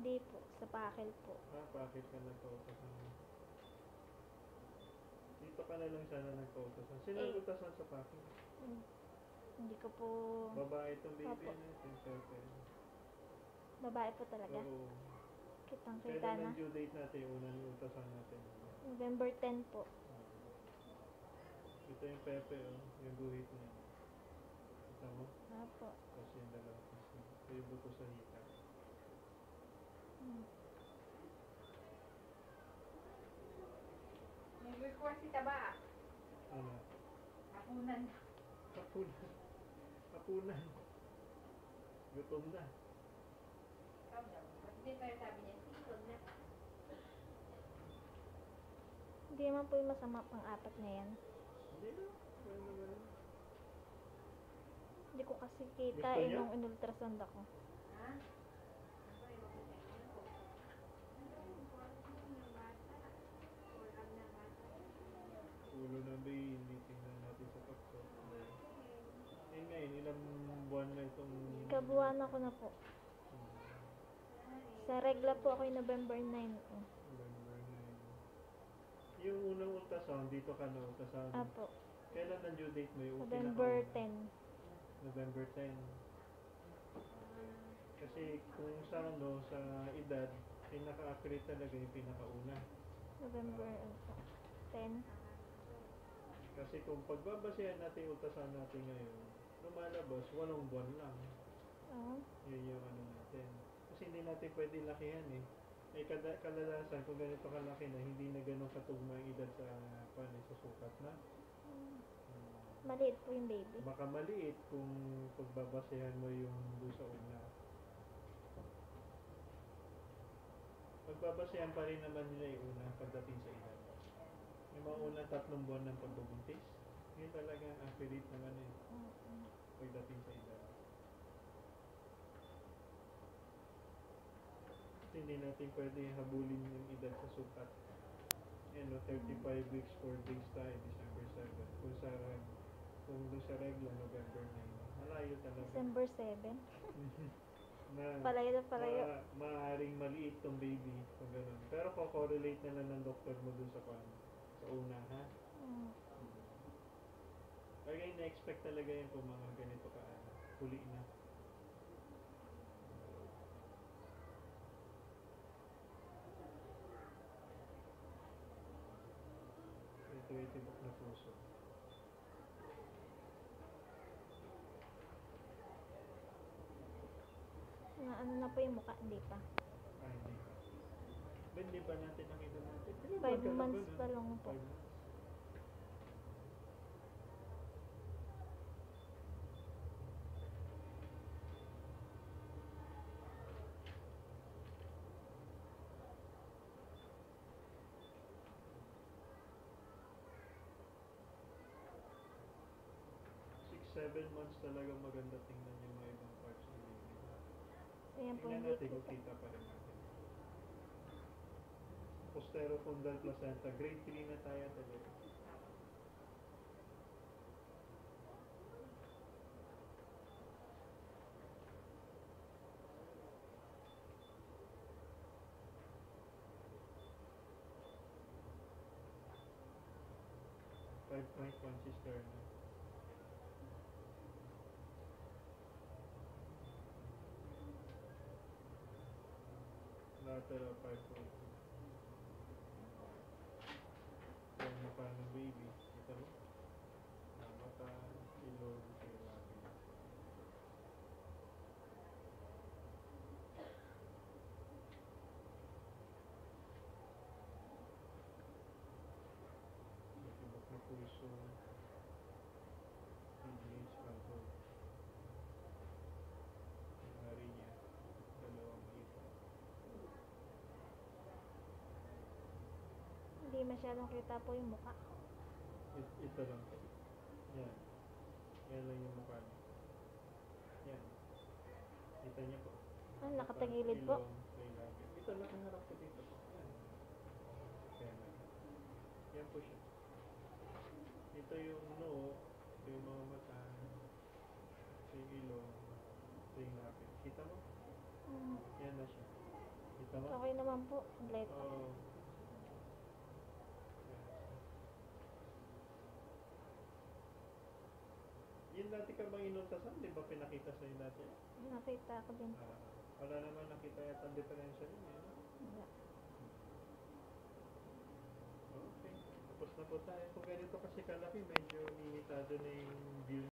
Hindi po, sa pakil po. Ah, bakit ka nagpa-ultrasound? Dito ka na lang sana nagpa-ultrasound. Sino Eh. nag-ultrasound sa packing? Hindi ko po... Babae itong baby Opo. na ito, yung Pepe. Babae po talaga. Oo. Kitang-kita Kailan na. ang due date natin, yung unang ultrasound natin? November 10 po. Ito yung Pepe, oh. Yung guhit niya. Kita mo? Opo. Kasi yung dalawa kasi. Ito yung buto sa hita. May record si Taba. Ano? Hapunan. Hapunan. Hapunan. Gutom na. Ikaw daw. Ba't di tayo sabi niya, sikod na. Hindi naman po yung masama pang-apat na yan. Hindi na. Ano naman? Hindi ko kasi kita Gusto niya? nung in-ultrasound ako. Ha? Ako yung magkakita ko. Ano yung kwarto ng bata? Ulam ng bata. Ulo ng baby, hindi tingnan natin sa pakso. Eh ngayon, ilang buwan na itong... Ikabuhan ako na po. Sa regla po ako yung November 9. November 9. Yung unang ultrasound, dito ka na ultrasound. Apo. Kailan ang due date mo? Yung November pinakauna? 10. November 10. Kasi kung sa ano, sa edad, pinaka-accurate talaga yung pinakauna. November 10. Kasi kung pagbabasehan natin yung ultrasound natin ngayon, lumalabas 8 buwan lang. Oo. Yun yung ano natin. Kasi hindi natin pwede lakihan eh. Eh kadalasan kung ganito kalaki na, hindi na ganun katugma yung edad sa sa sukat na. Maliit po yung baby. Baka maliit kung pagbabasehan mo yung doon sa una. Pagbabasehan pa rin naman nila yung una pagdating sa edad. Yung mga unang 3 buwan ng pagbubuntis, yun talaga ang accurate naman eh. Pagdating sa edad. Kasi hindi natin pwede habulin yung edad sa sukat. Yan, 35 weeks, 4 days tayo, December 7. Kung doon sa regla, November 9. Malayo talaga. December 7. Na, Palayo na palayo. Maaaring maliit tong baby kung gano'n. Pero ko-correlate na lang ng doktor mo doon sa una, ha? Kaya na-expect talaga yan kung mga ganito ka, huli na. Ito yung tibok na puso. Ano na po yung mukha, hindi pa. Ay, hindi pa. Ba't di ba natin nakita natin? 5 months pa lang po. 5 months. Seven months talaga maganda tingnan yung mga ibang parts ng baby. Ayan po Tingnan yung natin kung kita. kita pa rin natin. Posterofundal placenta, grade 3 na tayo talaga. .1 sister na. Lateral 5.2. Yan yung pa ng baby. Kita mo? Mata, ilog, labi. Tibok na puso. PGH control. Yung hari niya. Dalawang kita. Hindi masyadong kita po yung mukha. Ito lang po. Yan. Yan lang yung mukha niya. Yan. Kita niya po. Nakatagilid po. Ito lang ang harap ko dito po. Yan. Yan. Yan po siya. Ito yung noo. Ito yung mga mata. Ito yung ilong. Ito yung lapit. Kita mo? Yan na siya. Okay naman po. Kompleto. Oo. Yun dati ka bang inultasan? Di ba pinakita sa'yo dati? Nakita ko din po. Wala naman nakita yata ang diferensya yun eh. No? Wala. Okay. Tapos na po tayo. Kung ganito kasi kalaki, medyo limitado na yung view